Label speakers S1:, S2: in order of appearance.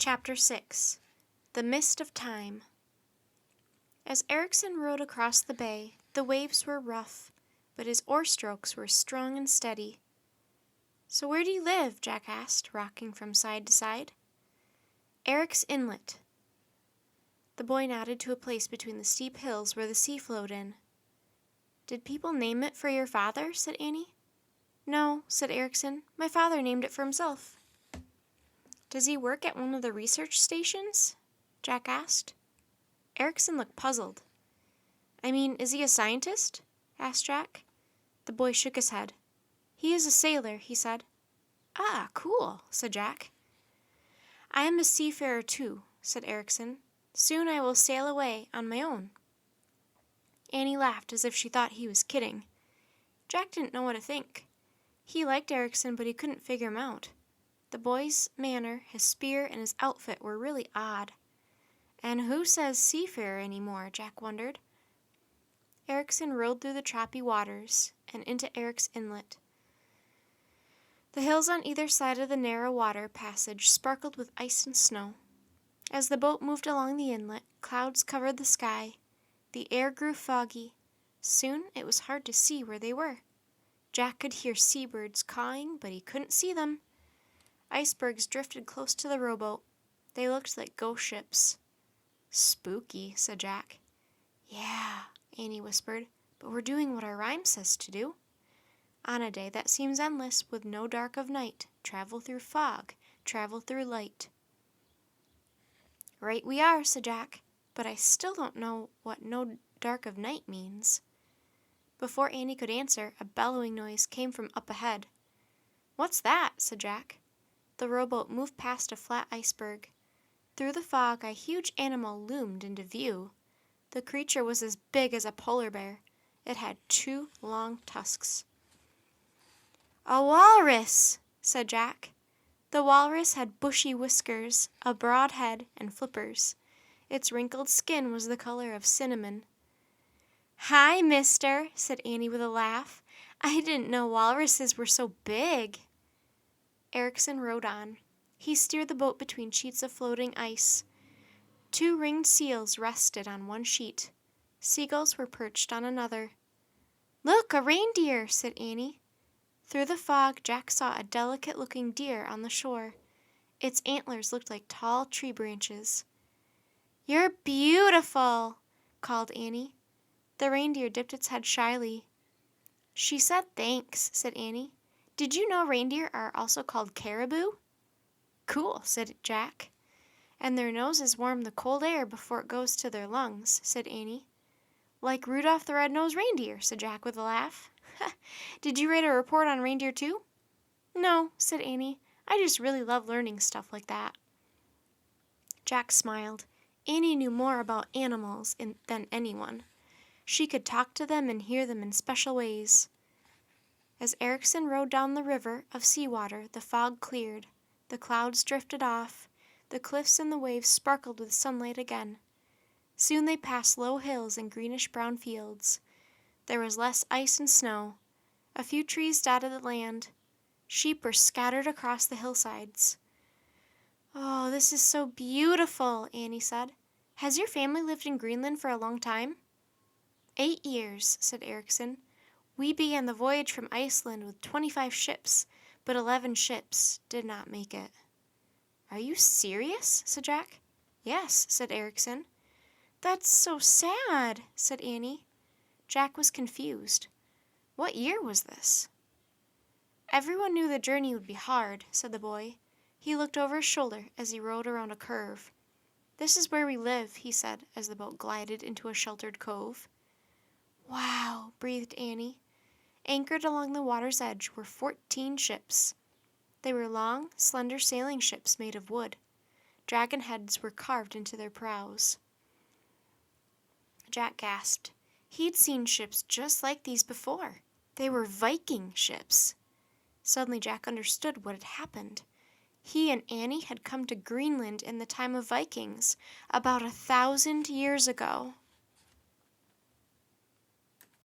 S1: Chapter 6 The Mist of Time. As Ericsson rowed across the bay, the waves were rough, but his oar strokes were strong and steady. "So where do you live?" Jack asked, rocking from side to side. "Eric's Inlet." The boy nodded to a place between the steep hills where the sea flowed in. "Did people name it for your father?" said Annie. "No," said Ericsson. "My father named it for himself." "Does he work at one of the research stations?" Jack asked. Ericsson looked puzzled. "I mean, is he a scientist?" asked Jack. The boy shook his head. "He is a sailor," he said. "Ah, cool," said Jack. "I am a seafarer too," said Ericsson. "Soon I will sail away on my own." Annie laughed as if she thought he was kidding. Jack didn't know what to think. He liked Ericsson, but he couldn't figure him out. The boy's manner, his spear, and his outfit were really odd. And who says seafarer anymore? Jack wondered. Ericsson rowed through the choppy waters and into Eric's Inlet. The hills on either side of the narrow water passage sparkled with ice and snow. As the boat moved along the inlet, clouds covered the sky. The air grew foggy. Soon it was hard to see where they were. Jack could hear seabirds cawing, but he couldn't see them. Icebergs drifted close to the rowboat. They looked like ghost ships. "Spooky," said Jack. "Yeah," Annie whispered, "but we're doing what our rhyme says to do. On a day that seems endless, with no dark of night, travel through fog, travel through light." "Right we are," said Jack, "but I still don't know what no dark of night means." Before Annie could answer, a bellowing noise came from up ahead. "What's that?" said Jack. The rowboat moved past a flat iceberg. Through the fog, a huge animal loomed into view. The creature was as big as a polar bear. It had 2 long tusks. "A walrus!" said Jack. The walrus had bushy whiskers, a broad head, and flippers. Its wrinkled skin was the color of cinnamon. "Hi, mister," said Annie with a laugh. "I didn't know walruses were so big." Ericsson rowed on. He steered the boat between sheets of floating ice. 2 ringed seals rested on one sheet. Seagulls were perched on another. "Look, a reindeer!" said Annie. Through the fog, Jack saw a delicate-looking deer on the shore. Its antlers looked like tall tree branches. "You're beautiful!" called Annie. The reindeer dipped its head shyly. "She said thanks," said Annie. "Did you know reindeer are also called caribou?" "Cool," said Jack. "And their noses warm the cold air before it goes to their lungs," said Annie. "Like Rudolph the Red-Nosed Reindeer," said Jack with a laugh. "Did you write a report on reindeer too?" "No," said Annie. "I just really love learning stuff like that." Jack smiled. Annie knew more about animals than anyone. She could talk to them and hear them in special ways. As Ericsson rowed down the river of seawater, the fog cleared. The clouds drifted off. The cliffs and the waves sparkled with sunlight again. Soon they passed low hills and greenish-brown fields. There was less ice and snow. A few trees dotted the land. Sheep were scattered across the hillsides. "Oh, this is so beautiful," Annie said. "Has your family lived in Greenland for a long time?" 8 years, said Ericsson. "We began the voyage from Iceland with 25 ships, but 11 ships did not make it." "Are you serious?" said Jack. "Yes," said Ericsson. "That's so sad," said Annie. Jack was confused. What year was this? "Everyone knew the journey would be hard," said the boy. He looked over his shoulder as he rowed around a curve. "This is where we live," he said as the boat glided into a sheltered cove. "Wow," breathed Annie. Anchored along the water's edge were 14 ships. They were long, slender sailing ships made of wood. Dragon heads were carved into their prows. Jack gasped. He'd seen ships just like these before. They were Viking ships. Suddenly Jack understood what had happened. He and Annie had come to Greenland in the time of Vikings, about 1,000 years ago.